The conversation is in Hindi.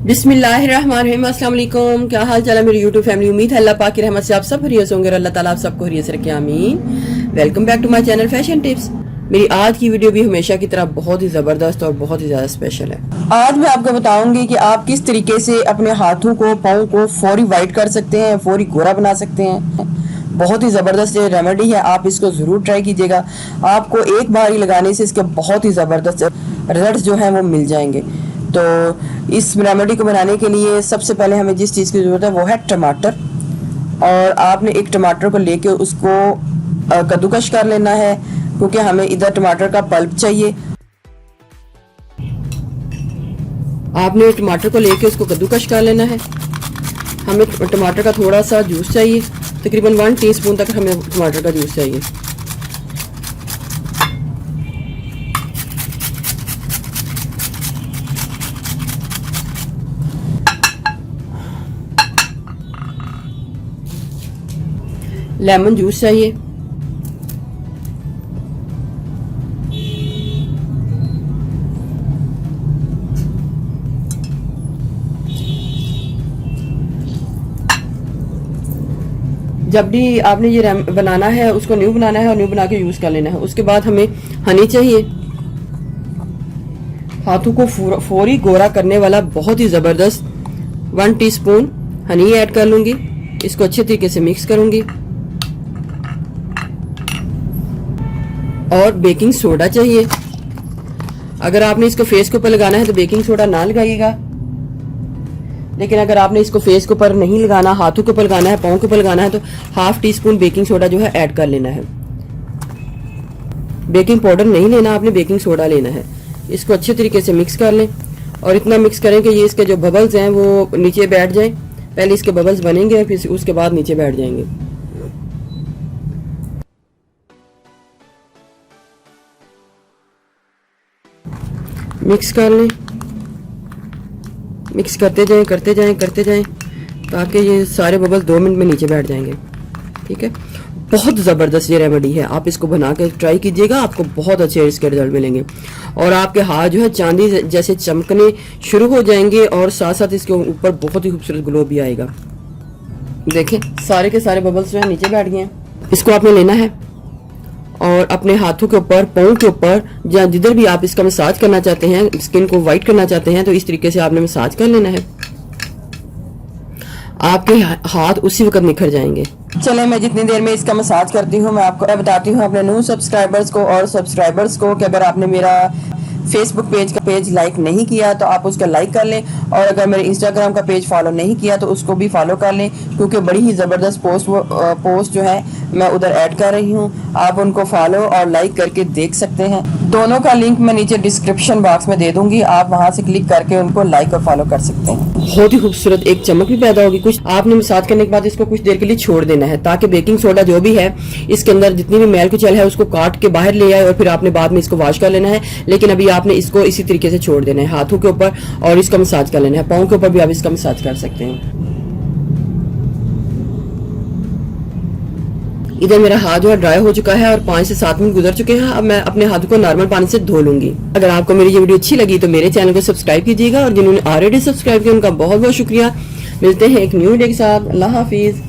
बिस्मिल्लाहिर्रहमानिर्रहीम। अस्सलाम वालेकुम। क्या हाल चाल है मेरी यूट्यूब फैमिली। उम्मीद है अल्लाह पाक की रहमत से आप सब खैरियत होंगे और अल्लाह ताला आप सबको खैरियत रखे, आमीन। Welcome back to my channel fashion tips. मेरी आज की वीडियो भी हमेशा की तरह बहुत ही ज़बरदस्त और बहुत ही ज़्यादा स्पेशल है। आज मैं आपको बताऊंगी कि आप किस तरीके से अपने हाथों को, पाँव को फौरी वाइट कर सकते हैं, फौरी गोरा बना सकते हैं। बहुत ही ज़बरदस्त ये रेमेडी है, आप इसको ज़रूर ट्राई कीजिएगा। आपको एक बार ही लगाने से इसके बहुत ही ज़बरदस्त रिजल्ट जो है वो मिल जाएंगे। तो इस रेमेडी को बनाने के लिए सबसे पहले हमें जिस चीज़ की ज़रूरत है वो है टमाटर। और आपने एक टमाटर को लेके उसको कद्दूकश कर लेना है, क्योंकि हमें इधर टमाटर का पल्प चाहिए। आपने टमाटर को लेके उसको कद्दूकश कर लेना है। हमें टमाटर का थोड़ा सा जूस चाहिए, तकरीबन 1 टीस्पून तक हमें टमाटर का जूस चाहिए। लेमन जूस चाहिए। जब भी आपने ये बनाना है, उसको न्यू बनाना है और न्यू बना के यूज कर लेना है। उसके बाद हमें हनी चाहिए। हाथों को फौरी गोरा करने वाला बहुत ही जबरदस्त 1 टीस्पून हनी ऐड कर लूंगी। इसको अच्छे तरीके से मिक्स करूंगी। और बेकिंग सोडा चाहिए। अगर आपने इसको फेस के ऊपर लगाना है तो बेकिंग सोडा ना लगाइएगा, लेकिन अगर आपने इसको फेस के ऊपर नहीं लगाना, हाथों के ऊपर लगाना है, पाँव के ऊपर लगाना है, तो 1/2 टीस्पून बेकिंग सोडा जो है ऐड कर लेना है। बेकिंग पाउडर नहीं लेना, आपने बेकिंग सोडा लेना है। इसको अच्छे तरीके से मिक्स कर लें और इतना मिक्स करें कि ये इसके जो बबल्स हैं वो नीचे बैठ जाएं। पहले इसके बबल्स बनेंगे, फिर उसके बाद नीचे बैठ जाएंगे। मिक्स कर लें, मिक्स करते जाएं, करते जाएं, करते जाएं, ताकि ये सारे बबल्स 2 मिनट में नीचे बैठ जाएंगे। ठीक है, बहुत ज़बरदस्त ये रेमेडी है, आप इसको बना के ट्राई कीजिएगा, आपको बहुत अच्छे इसके रिजल्ट मिलेंगे। और आपके हाथ जो है चांदी जैसे चमकने शुरू हो जाएंगे और साथ साथ इसके ऊपर बहुत ही खूबसूरत ग्लो भी आएगा। देखें, सारे के सारे बबल्स जो है नीचे बैठ गए हैं। इसको आपने लेना है और अपने हाथों के ऊपर, पाँव के ऊपर, जहाँ जिधर भी आप इसका मसाज करना चाहते हैं, स्किन को वाइट करना चाहते हैं, तो इस तरीके से आपने मसाज कर लेना है। आपके हाथ उसी वक्त निखर जाएंगे। चले, मैं जितनी देर में इसका मसाज करती हूँ मैं आपको बताती हूँ अपने न्यू सब्सक्राइबर्स को और सब्सक्राइबर्स को कि अगर आपने मेरा फेसबुक पेज लाइक नहीं किया तो आप उसका लाइक कर लें, और अगर मेरे इंस्टाग्राम का पेज फॉलो नहीं किया तो उसको भी फॉलो कर लें, क्योंकि बड़ी ही ज़बरदस्त पोस्ट जो है मैं उधर ऐड कर रही हूँ। आप उनको फॉलो और लाइक करके देख सकते हैं। दोनों का लिंक मैं नीचे डिस्क्रिप्शन बॉक्स में दे दूंगी, आप वहां से क्लिक करके उनको लाइक और फॉलो कर सकते हैं। बहुत ही खूबसूरत एक चमक भी पैदा होगी। कुछ आपने मसाज करने के बाद इसको कुछ देर के लिए छोड़ देना है, ताकि बेकिंग सोडा जो भी है इसके अंदर जितनी भी मैल कुचल है उसको काट के बाहर ले आए, और फिर आपने बाद में इसको वॉश कर लेना है। लेकिन अभी आपने इसको इसी तरीके से छोड़ देना है हाथों के ऊपर, और इसका मसाज कर लेना है। पाँव के ऊपर भी आप इसका मसाज कर सकते हैं। इधर मेरा हाथ जो है ड्राई हो चुका है और 5 से 7 मिनट गुजर चुके हैं। अब मैं अपने हाथों को नॉर्मल पानी से धो लूंगी। अगर आपको मेरी ये वीडियो अच्छी लगी तो मेरे चैनल को सब्सक्राइब कीजिएगा, और जिन्होंने ऑलरेडी सब्सक्राइब किया उनका बहुत बहुत शुक्रिया। मिलते हैं एक न्यू वीडियो के साथ। अल्लाह हाफिज।